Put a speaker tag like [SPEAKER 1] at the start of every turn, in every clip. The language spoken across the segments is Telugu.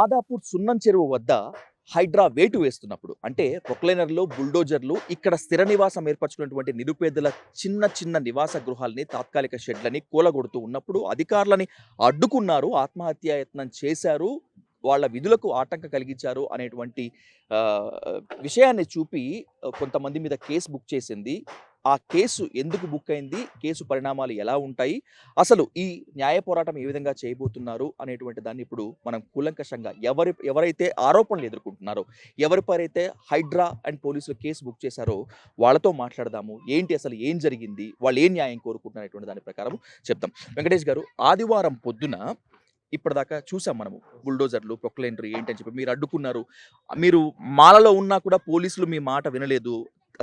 [SPEAKER 1] మాదాపూర్ సున్నం చెరువు వద్ద హైడ్రా వేటు వేస్తున్నప్పుడు అంటే ప్రొక్లైనర్లు బుల్డోజర్లు ఇక్కడ స్థిర నివాసం ఏర్పరచుకున్నటువంటి నిరుపేదల చిన్న చిన్న నివాస గృహాలని తాత్కాలిక షెడ్లని కూలగొడుతూ ఉన్నప్పుడు అధికారులని అడ్డుకున్నారు, ఆత్మహత్యాయత్నం చేశారు, వాళ్ళ విధులకు ఆటంకం కలిగించారు అనేటువంటి విషయాన్ని చూపి కొంతమంది మీద కేసు బుక్ చేసింది. ఆ కేసు ఎందుకు బుక్ అయింది, కేసు పరిణామాలు ఎలా ఉంటాయి, అసలు ఈ న్యాయ పోరాటం ఏ విధంగా చేయబోతున్నారు అనేటువంటి దాన్ని ఇప్పుడు మనం కూలంకషంగా ఎవరైతే ఆరోపణలు ఎదుర్కొంటున్నారో, ఎవరిపైరైతే హైడ్రా అండ్ పోలీసులు కేసు బుక్ చేశారో వాళ్ళతో మాట్లాడదాము. ఏంటి అసలు ఏం జరిగింది, వాళ్ళు ఏం న్యాయం కోరుకుంటున్నారు దాని ప్రకారం చెప్తాం. వెంకటేష్ గారు, ఆదివారం పొద్దున ఇప్పటిదాకా చూసాం మనము బుల్డోజర్లు ప్రొక్లైనర్ ఏంటని చెప్పి మీరు అడ్డుకున్నారు. మీరు మాలలో ఉన్నా కూడా పోలీసులు మీ మాట వినలేదు,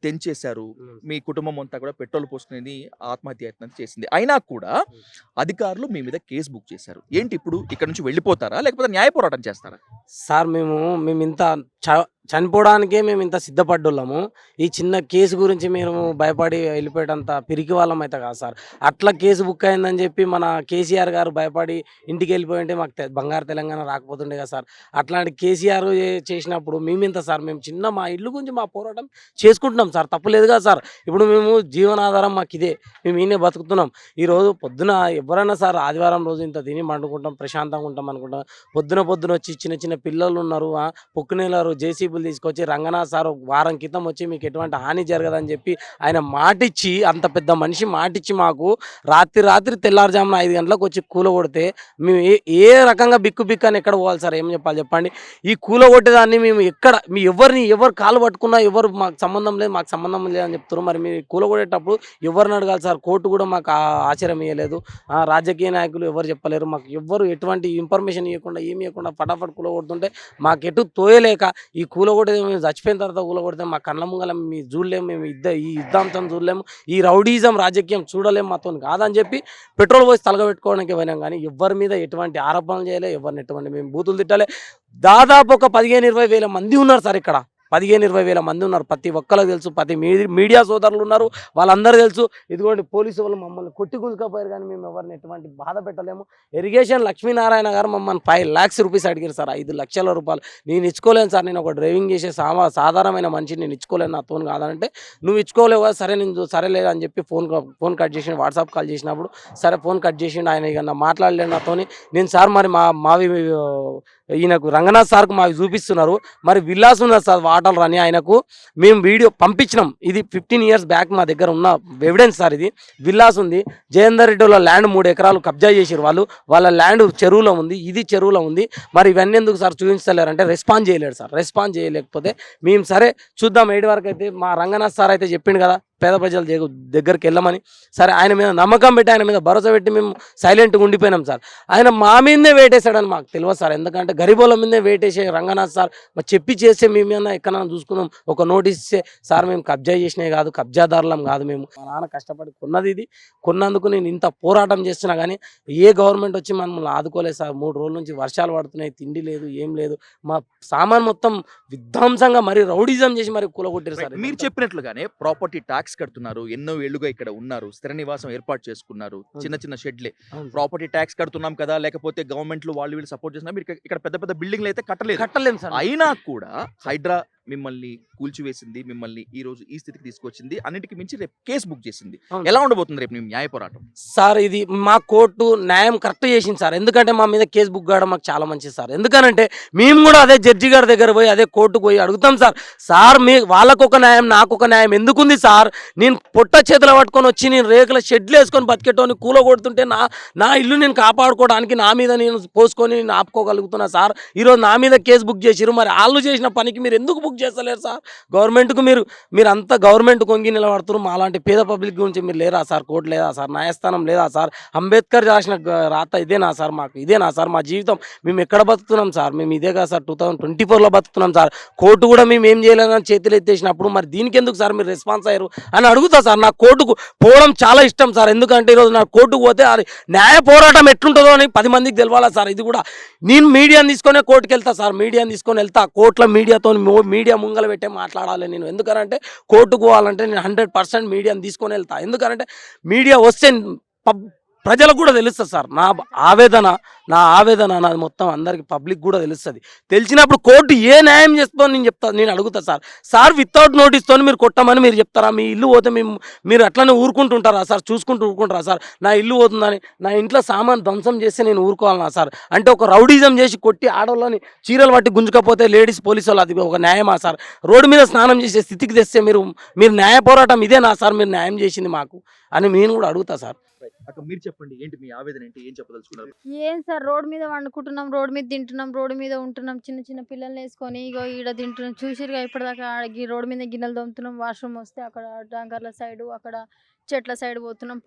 [SPEAKER 1] తెంచేశారు. మీ కుటుంబం అంతా కూడా పెట్రోల్ పోసుకునేది ఆత్మహత్యాయత్నం చేసింది. అయినా కూడా అధికారులు మీ మీద కేసు బుక్ చేశారు. ఏంటి ఇప్పుడు ఇక్కడ నుంచి వెళ్ళిపోతారా లేకపోతే న్యాయ పోరాటం చేస్తారా?
[SPEAKER 2] సార్ మేము ఇంత చనిపోవడానికే మేము ఇంత సిద్ధపడ్డోళ్ళము. ఈ చిన్న కేసు గురించి మేము భయపడి వెళ్ళిపోయేటంత పిరికి వాళ్ళం అయితే కాదు సార్. అట్లా కేసు బుక్ అయిందని చెప్పి మన కేసీఆర్ గారు భయపడి ఇంటికి వెళ్ళిపోయింటే మాకు బంగారు తెలంగాణ రాకపోతుండే కదా సార్. అట్లాంటి కేసీఆర్ చేసినప్పుడు మేమింత సార్, మేము చిన్న మా ఇల్లు గురించి మా పోరాటం చేసుకుంటున్నాం సార్, తప్పులేదు కదా సార్. ఇప్పుడు మేము జీవనాధారం మాకు ఇదే, మేము ఈయనే బతుకుతున్నాం. ఈరోజు పొద్దున ఎవరైనా సార్ ఆదివారం రోజు ఇంత తిని పండుకుంటాం, ప్రశాంతంగా ఉంటాం అనుకుంటాం. పొద్దున వచ్చి చిన్న చిన్న పిల్లలు ఉన్నారు, పొక్కునేలారు జేసీబీలు తీసుకొచ్చి రంగనాథ్ సార్ వారం క్రితం వచ్చి మీకు ఎటువంటి హాని జరగదని చెప్పి ఆయన మాటిచ్చి, అంత పెద్ద మనిషి మాటిచ్చి మాకు రాత్రి తెల్లారుజామున 5 గంటలకు వచ్చి కూలగొడితే మేము ఏ రకంగా బిక్కు అని ఎక్కడ పోవాలి సార్? ఏం చెప్పాలి చెప్పండి. ఈ కూలగొట్టేదాన్ని మేము ఎక్కడ ఎవరు కాలు పట్టుకున్నా ఎవరు మాకు సంబంధం లేదు అని చెప్తారు. మరి మీరు కూలగొట్టేటప్పుడు ఎవరిని అడగాలి సార్? కోర్టు కూడా మాకు ఆశ్చర్యం ఇవ్వలేదు, రాజకీయ నాయకులు ఎవరు చెప్పలేరు, మాకు ఎవరు ఎటువంటి ఇన్ఫర్మేషన్ ఇవ్వకుండా ఏమి ఇవ్వకుండా ఫటాఫట్ కూలగొడుతుంటే మాకు ఎటు తోయలేక ఈ కూలగొడితే మేము చచ్చిపోయిన తర్వాత కూలగొడితే మా కళ్ళ ముంగల మీ చూడలేము, మేము ఈ యుద్ధాంతం చూడలేము, ఈ రౌడీజం రాజకీయం చూడలేము, మాతో కాదని చెప్పి పెట్రోల్ పోసి తలగబెట్టుకోవడానికి పోయినాం. కానీ ఎవరి మీద ఎటువంటి ఆరోపణలు చేయలే, ఎవరిని ఎటువంటి మేము బూతులు తిట్టాలి. దాదాపు ఒక 15-20 వేల మంది ఉన్నారు సార్ ఇక్కడ. 15-20 వేల మంది ఉన్నారు. ప్రతి ఒక్కరికి తెలుసు, ప్రతి మీడియా సోదరులు ఉన్నారు, వాళ్ళందరూ తెలుసు. ఇదిగోండి పోలీసు వాళ్ళు మమ్మల్ని కొట్టి గుంజుకపోయారు, కానీ మేము ఎవరిని ఎటువంటి బాధ పెట్టలేము. ఇరిగేషన్ లక్ష్మీనారాయణ గారు మమ్మల్ని 5 lakhs రూపీస్ అడిగారు సార్. 5 లక్షల రూపాయలు నేను ఇచ్చుకోలేను సార్, నేను ఒక డ్రైవింగ్ చేసే సాధారణమైన మనిషిని నేను ఇచ్చుకోలేను, నాతో కాదంటే నువ్వు ఇచ్చుకోలేవు కదా, సరే నేను సరేలేదు అని చెప్పి ఫోన్ కట్ చేసి వాట్సాప్ కాల్ చేసినప్పుడు సరే ఫోన్ కట్ చేసిండు. ఆయన ఇక నా మాట్లాడలేను నాతోని. నేను సార్ మరి మావి ఈయనకు రంగనాథ్ సార్కు మావి చూపిస్తున్నారు, మరి విల్లాస్ ఉన్నారు సార్ వాటర్ అని ఆయనకు మేము వీడియో పంపించినాం. ఇది 15 years బ్యాక్ మా దగ్గర ఉన్న ఎవిడెన్స్ సార్. ఇది విల్లాస్ ఉంది, జయేందర్ రెడ్డి వాళ్ళ ల్యాండ్ 3 ఎకరాలు కబ్జా చేసారు వాళ్ళ ల్యాండ్ చెరువులో ఉంది, ఇది చెరువులో ఉంది. మరి ఇవన్నీ ఎందుకు సార్ చూపించలేరంటే రెస్పాన్స్ చేయలేడు సార్. రెస్పాన్స్ చేయలేకపోతే మేము సరే చూద్దాం 7 వరకు అయితే మా రంగనాథ్ సార్ అయితే చెప్పిండు కదా పేద ప్రజల దగ్గరికి వెళ్ళమని. సరే ఆయన మీద నమ్మకం పెట్టి ఆయన మీద భరోసా పెట్టి మేము సైలెంట్గా ఉండిపోయినాం సార్. ఆయన మా మీదే వేటేశాడని మాకు తెలియదు సార్, ఎందుకంటే గరీబోళ్ళ మీదే వేటేసే రంగనాథ్ సార్ మరి చెప్పి చేస్తే మేమేమన్నా ఎక్కడన్నా చూసుకున్నాం, ఒక నోటీస్ ఇస్తే సార్ మేము కబ్జా చేసినవి కాదు, కబ్జాదారులం కాదు, మేము మా నాన్న కష్టపడి కొన్నది, ఇది కొన్నందుకు నేను ఇంత పోరాటం చేస్తున్నా కానీ ఏ గవర్నమెంట్ వచ్చి మమ్మల్ని ఆదుకోలేదు సార్. 3 రోజుల నుంచి వర్షాలు పడుతున్నాయి, తిండి లేదు, ఏం లేదు, మా సామాన్ మొత్తం విధ్వంసంగా మరి రౌడిజం చేసి మరి కూలగొట్టారు సార్.
[SPEAKER 1] మీరు చెప్పినట్లుగానే ప్రాపర్టీ ట్యాక్స్ కడుతున్నారు, ఎన్నో ఏళ్లుగా ఇక్కడ ఉన్నారు, స్థిర నివాసం ఏర్పాటు చేసుకున్నారు, చిన్న షెడ్లే, ప్రాపర్టీ ట్యాక్స్ కడుతున్నాం కదా, లేకపోతే గవర్నమెంట్ వాళ్ళు వీళ్ళు సపోర్ట్ చేస్తున్నారు, మీరు ఇక్కడ పెద్ద బిల్డింగ్లు అయితే కట్టలేము సార్. అయినా కూడా హైడ్రా మిమ్మల్ని కూల్చివేసింది, మిమ్మల్ని ఈ రోజు ఈ స్థితికి తీసుకొచ్చింది, అన్నిటికీ మించి రేపు కేసు బుక్ చేసింది. ఎలా ఉండబోతుంది రేపు మేము న్యాయ పోరాటం?
[SPEAKER 2] సార్ ఇది మా కోర్టు న్యాయం కరెక్ట్ చేసింది సార్, ఎందుకంటే మా మీద కేసు బుక్ కావడం మాకు చాలా మంచిది సార్. ఎందుకంటే మేము కూడా అదే జడ్జి గారి దగ్గర పోయి అదే కోర్టుకు పోయి అడుగుతాం సార్ వాళ్ళకొక న్యాయం నాకొక న్యాయం ఎందుకుంది సార్? నేను పొట్ట చేతులు పట్టుకొని వచ్చి నేను రేకుల షెడ్లు వేసుకొని బతికేటోని కూలగొడుతుంటే నా ఇల్లు నేను కాపాడుకోవడానికి నా మీద నేను పోసుకొని నేను ఆపుకోగలుగుతున్నా సార్. ఈరోజు నా మీద కేసు బుక్ చేసిరు, మరి వాళ్ళు చేసిన పనికి మీరు ఎందుకు బుక్ చేస్తలేరు సార్? గవర్నమెంట్కు మీరు అంతా గవర్నమెంట్ కొంగి నిలబడుతున్నారు, మాలాంటి పేద పబ్లిక్ గురించి మీరు లేరా సార్? కోర్టు లేదా సార్? న్యాయస్థానం లేదా సార్? అంబేద్కర్ రాసిన రాత ఇదేనా సార్? మాకు ఇదేనా సార్ మా జీవితం? మేము ఎక్కడ బతుకుతున్నాం సార్? మేము ఇదే కదా సార్ 2024లో బతుకుతున్నాం సార్. కోర్టు కూడా మేము ఏం చేయలేదని చేతులు ఎత్తేసినప్పుడు మరి దీనికి ఎందుకు సార్ మీరు రెస్పాన్స్ అయ్యారు అని అడుగుతా సార్. నాకు కోర్టుకు పోవడం చాలా ఇష్టం సార్, ఎందుకంటే ఈరోజు నాకు కోర్టుకు పోతే అది న్యాయ పోరాటం ఎట్లుంటుందో అని 10 మందికి తెలవాలా సార్. ఇది కూడా నేను మీడియాని తీసుకొనే కోర్టుకు వెళ్తా సార్, మీడియాని తీసుకొని వెళ్తా, కోర్టులో మీడియా ముంగల పెట్టే మాట్లాడాలి నేను. ఎందుకంటే కోర్టుకు పోవాలంటే నేను 100% మీడియాని తీసుకొని వెళ్తా. ఎందుకంటే మీడియా వస్తే ప్రజలకు కూడా తెలుస్తుంది సార్ ఆవేదన నా ఆవేదన నాది మొత్తం అందరికి పబ్లిక్ కూడా తెలుస్తుంది. తెలిసినప్పుడు కోర్టు ఏ న్యాయం చేస్తుందో నేను అడుగుతా సార్ వితౌట్ నోటీస్తో మీరు కొట్టమని మీరు చెప్తారా? మీ ఇల్లు పోతే మీరు అట్లనే ఊరుకుంటుంటారా సార్? చూసుకుంటూ ఊరుకుంటారా సార్? నా ఇల్లు పోతుందని నా ఇంట్లో సామాన్ ధ్వంసం చేస్తే నేను ఊరుకోవాలన్నా సార్? అంటే ఒక రౌడీజం చేసి కొట్టి ఆడవాళ్ళని చీరలు పట్టి గుంజుకపోతే లేడీస్ పోలీసు వాళ్ళు అది ఒక న్యాయమా సార్? రోడ్డు మీద స్నానం చేసే స్థితికి తెస్తే మీరు న్యాయ పోరాటం ఇదేనా సార్? మీరు న్యాయం చేసింది మాకు అని నేను కూడా అడుగుతా సార్.
[SPEAKER 1] అక్క మీరు చెప్పండి, ఏంటి మీ ఆవేదన ఏంటి, ఏం చెప్పదలుచుకున్నారు?
[SPEAKER 3] ఏం సార్, రోడ్ మీద వండుకుంటున్నాం, రోడ్ మీద తింటున్నాం, రోడ్ మీద ఉంటున్నాం, చిన్న చిన్న పిల్లల్ని వేసుకొని ఇగో ఈడ తింటున్నాం. చూసిరుగా ఇప్పటిదాకా రోడ్ మీద గిన్నెలు తోముతున్నాం, వాష్రూమ్ వస్తే అక్కడ డాంగర్ల సైడు అక్కడ చెట్ల సైడ్ పోతున్నాం.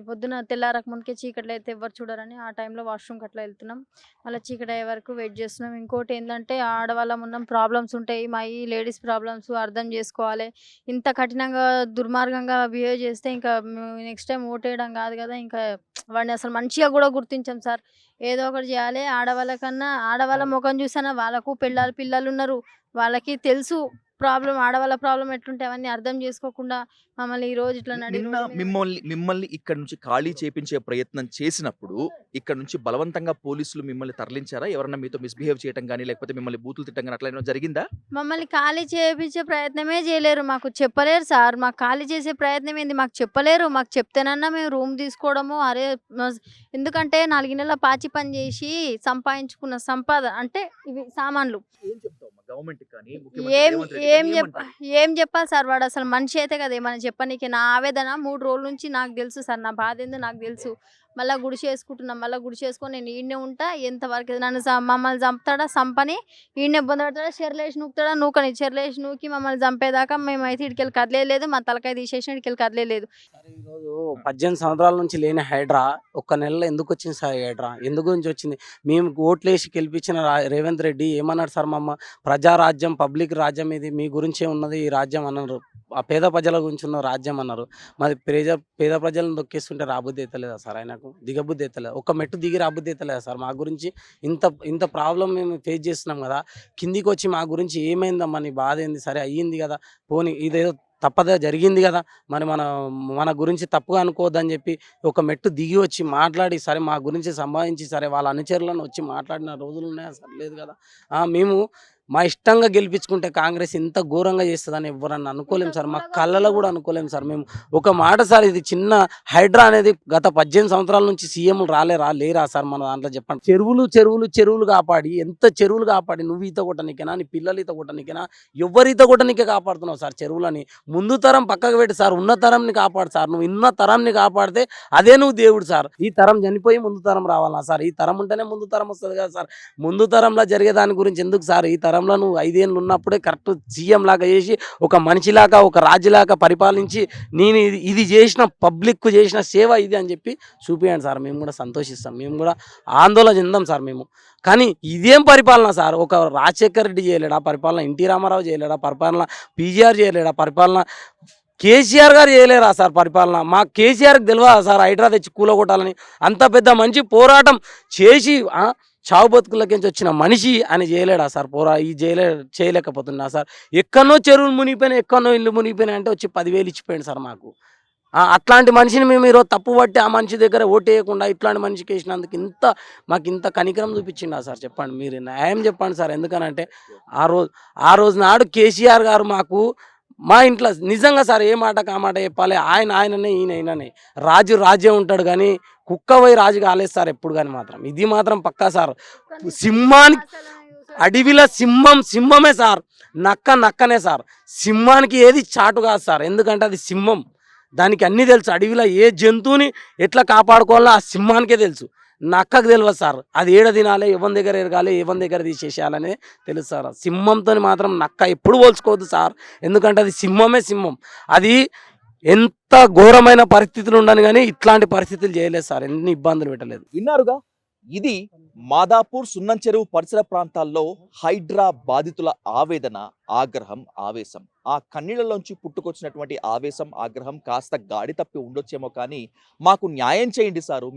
[SPEAKER 3] పొద్దున తెల్లారక ముందుకే చీకట్లో అయితే ఎవరు చూడరని ఆ టైంలో వాష్రూమ్కి అట్లా వెళ్తున్నాం. మళ్ళీ చీకటి అయ్యే వరకు వెయిట్ చేస్తున్నాం. ఇంకోటి ఏంటంటే ఆడవాళ్ళం ఉన్నాం, ప్రాబ్లమ్స్ ఉంటాయి, మా ఈ లేడీస్ ప్రాబ్లమ్స్ అర్థం చేసుకోవాలి. ఇంత కఠినంగా దుర్మార్గంగా బిహేవ్ చేస్తే ఇంకా నెక్స్ట్ టైం ఓటేయడం కాదు కదా, ఇంకా వాడిని అసలు మంచిగా కూడా గుర్తించాం సార్. ఏదో ఒకటి చేయాలి. ఆడవాళ్ళ ముఖం చూసానా వాళ్ళకు పిల్లలు ఉన్నారు, వాళ్ళకి తెలుసు ప్రాబ్లం, ఆడవాళ్ళ ప్రాబ్లం ఎట్లుంటే అవన్నీ అర్థం చేసుకోకుండా మమ్మల్ని ఈ రోజు ఇట్లా
[SPEAKER 1] నిన్న మిమ్మల్ని ఇక్కడ నుంచి ఖాళీ చేపించే ప్రయత్నం చేసినప్పుడు ఇక్కడ నుంచి బలవంతంగా పోలీసులు మిమ్మల్ని తరలించారా? ఎవరన్నా మీతో మిస్బిహేవ్ చేయడం కానీ లేకపోతే మిమ్మల్ని బూతులు తిట్టడం కానీ అట్లా ఏమైనా జరిగిందా?
[SPEAKER 3] మమ్మల్ని ఖాళీ చేయించే ప్రయత్నమే చేయలేరు, మాకు చెప్పలేరు సార్. మాకు ఖాళీ చేసే ప్రయత్నం ఏంది, మాకు చెప్పలేరు. మాకు చెప్తేనన్నా మేము రూమ్ తీసుకోవడము. ఎందుకంటే 4 నెలల పాచి పని చేసి సంపాదించుకున్న సంపాద అంటే ఇవి సామాన్లు.
[SPEAKER 1] ఏం చెప్తావు గవర్నమెంట్ కానీ
[SPEAKER 3] ఏం చెప్పాలి సార్? వాడు అసలు మనిషి అయితే కదా ఏమన్నా చెప్పనీకి. నా ఆవేదన 3 రోజుల నుంచి నాకు తెలుసు సార్, నా బాధ ఏందో నాకు తెలుసు. మళ్ళీ గుడిసె వేసుకుంటున్నాం, మళ్ళీ గుడిసె వేసుకొని నేను ఈడనే ఉంటా. ఎంతవరకు మమ్మల్ని చంపుతాడా, చంపని ఈడనే బొందబెడతాడా, చెర్లేసి నూకుతాడా, నూకని చెర్లేసి నూకి మమ్మల్ని చంపేదాకా మేమైతే ఇటుకెళ్ళి కదలేదు. మా తలకాయ తీసేసిన ఇటుకెళ్ళి కదలేదు.
[SPEAKER 2] ఈరోజు 18 సంవత్సరాల నుంచి లేని హైడ్రా ఒక్క నెలలో ఎందుకు వచ్చింది సార్? హైడ్రా ఎందుకు గురించి వచ్చింది? మేము ఓట్లేసి గెలిపించిన రేవంత్ రెడ్డి ఏమన్నాడు సార్? ప్రజారాజ్యం, పబ్లిక్ రాజ్యం, ఇది మీ గురించే ఉన్నది ఈ రాజ్యం అన్నారు. ఆ పేద ప్రజల గురించి ఉన్న రాజ్యం అన్నారు. మరి పేద ప్రజలను దొక్కేస్తుంటే రాబుద్ది అవుతలేదా సార్? ఆయనకు దిగబుద్ధి అవుతలేదు. ఒక మెట్టు దిగి రాబుద్ది అవుతలేదా సార్? మా గురించి ఇంత ప్రాబ్లం మేము ఫేస్ చేస్తున్నాం కదా, కిందికి వచ్చి మా గురించి ఏమైందమ్మా, నీ బాధ ఏంది? సరే అయ్యింది కదా, పోనీ ఇదేదో తప్పదా జరిగింది కదా, మరి మన గురించి తప్పుగా అనుకోవద్దని చెప్పి ఒక మెట్టు దిగి వచ్చి మాట్లాడి సరే మా గురించి సంపాదించి సరే వాళ్ళ అనుచరులను వచ్చి మాట్లాడిన రోజులు ఉన్నాయా సార్? లేదు కదా. మేము మా ఇష్టంగా గెలిపించుకుంటే కాంగ్రెస్ ఇంత ఘోరంగా చేస్తుందని ఎవరన్నా అనుకోలేము సార్, మా కళ్ళలో కూడా అనుకోలేము సార్. మేము ఒక మాట సార్, ఇది చిన్న హైడ్రా అనేది గత 18 సంవత్సరాల నుంచి సీఎంలు లేరా సార్ మన దాంట్లో? చెప్పండి. చెరువులు కాపాడి, ఎంత చెరువులు కాపాడి, నువ్వు ఈత కొట్టనికేనా, నీ పిల్లలు ఈత కొట్టనికేనా, ఎవరు ఈత కొట్టనికే కాపాడుతున్నావు సార్ చెరువులని? ముందు తరం పక్కకు పెట్టి సార్, ఉన్న తరంని కాపాడు సార్. నువ్వు ఉన్న తరంని కాపాడితే అదే నువ్వు దేవుడు సార్. ఈ తరం చనిపోయి ముందు తరం రావాలా సార్? ఈ తరం ఉంటేనే ముందు తరం వస్తుంది కదా సార్. ముందు తరంలో జరిగే దాని గురించి ఎందుకు సార్? ఈ తరం నువ్వు 5 ఏళ్ళు ఉన్నప్పుడే కరెక్ట్ సీఎం లాగా చేసి ఒక మనిషిలాగా ఒక రాజులాగా పరిపాలించి నేను ఇది చేసిన పబ్లిక్ చేసిన సేవ ఇది అని చెప్పి చూపించండి సార్. మేము కూడా సంతోషిస్తాం, మేము కూడా ఆందోళన చెందాం సార్. మేము కానీ ఇదేం పరిపాలన సార్? ఒక రాజశేఖర్ రెడ్డి చేయలేడా పరిపాలన? ఎన్టీ రామారావు చేయలేడా పరిపాలన? పీజీఆర్ చేయలేడా పరిపాలన? కేసీఆర్ గారు చేయలేరా సార్ పరిపాలన? మా కేసీఆర్కి తెలియదా సార్ హైడ్రా తెచ్చి కూలగొట్టాలని? అంత పెద్ద మంచి పోరాటం చేసి చావు బతుకులకించి వచ్చిన మనిషి అని చేయలేడా సార్? చేయలేకపోతున్నా సార్. ఎక్కడనో చెరువులు మునిగిపోయినాయి, ఎక్కడనో ఇల్లు మునిగిపోయినాయి అంటే వచ్చి 10,000 ఇచ్చిపోయింది సార్ మాకు. అట్లాంటి మనిషిని మేము ఈరోజు తప్పు పట్టి ఆ మనిషి దగ్గర ఓటేయకుండా ఇట్లాంటి మనిషికి వేసినందుకు మాకు ఇంత కనికరం చూపించిందా సార్? చెప్పండి, మీరు న్యాయం చెప్పండి సార్. ఎందుకనంటే ఆ రోజు నాడు కేసీఆర్ గారు మాకు మా ఇంట్లో నిజంగా సార్ ఏ మాట కామాట చెప్పాలి, ఆయననే ఈయననే రాజ్యం ఉంటాడు కానీ కుక్క పోయి రాజు కాలేదు సార్ ఎప్పుడు కానీ. ఇది మాత్రం పక్కా సార్. సింహానికి అడవిలో సింహమే సార్, నక్కనే సార్. సింహానికి ఏది చాటు కాదు సార్, ఎందుకంటే అది సింహం, దానికి అన్నీ తెలుసు. అడవిలో ఏ జంతువుని ఎట్లా కాపాడుకోవాలో ఆ సింహానికే తెలుసు, నక్కకు తెలియదు సార్. అది ఏడ తినాలి, ఎవరి దగ్గర ఎరగాలి, ఎవరి దగ్గర తీసేసేయాలనే తెలుసు సార్. సింహంతో మాత్రం నక్క ఎప్పుడు పోల్చుకోవద్దు సార్, ఎందుకంటే అది సింహమే సింహం. అది ఎంత ఘోరమైన పరిస్థితులు ఉండను కానీ ఇట్లాంటి పరిస్థితులు చేయలేదు సార్, ఎన్ని ఇబ్బందులు పెట్టలేదు.
[SPEAKER 1] విన్నారుగా, ఇది మాదాపూర్, సున్నం చెరువు పరిసర ప్రాంతాల్లో హైడ్రా బాధితుల ఆవేదన, ఆగ్రహం, ఆవేశం. ఆ కన్నీళ్లలోంచి పుట్టుకొచ్చినటువంటి ఆవేశం, ఆగ్రహం కాస్త గాడి తప్పి ఉండొచ్చేమో కానీ మాకు న్యాయం చేయండి సారు,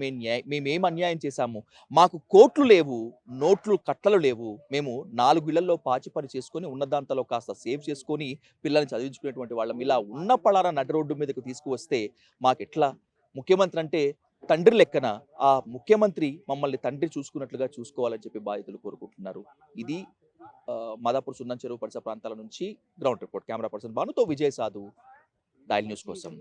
[SPEAKER 1] మేమేం అన్యాయం చేశాము, మాకు కోట్లు లేవు, నోట్లు కట్టలు లేవు, మేము 4 ఇళ్లలో పాచి పని చేసుకొని ఉన్నదాంతలో కాస్త సేవ్ చేసుకొని పిల్లల్ని చదివించుకునేటువంటి వాళ్ళం, ఇలా ఉన్న పళాన నడి రోడ్డు మీదకు తీసుకువస్తే మాకెట్లా? ముఖ్యమంత్రి అంటే తండ్రి లెక్కన ఆ ముఖ్యమంత్రి మమ్మల్ని తండ్రి చూసుకున్నట్లుగా చూసుకోవాలని చెప్పి బాధితులు కోరుకుంటున్నారు. ఇది మాదాపూర్ సున్నం చెరువు పరిసర ప్రాంతాల నుంచి గ్రౌండ్ రిపోర్ట్. కెమెరా పర్సన్ భానుతో విజయ్ సాధు, డైల్ న్యూస్ కోసం.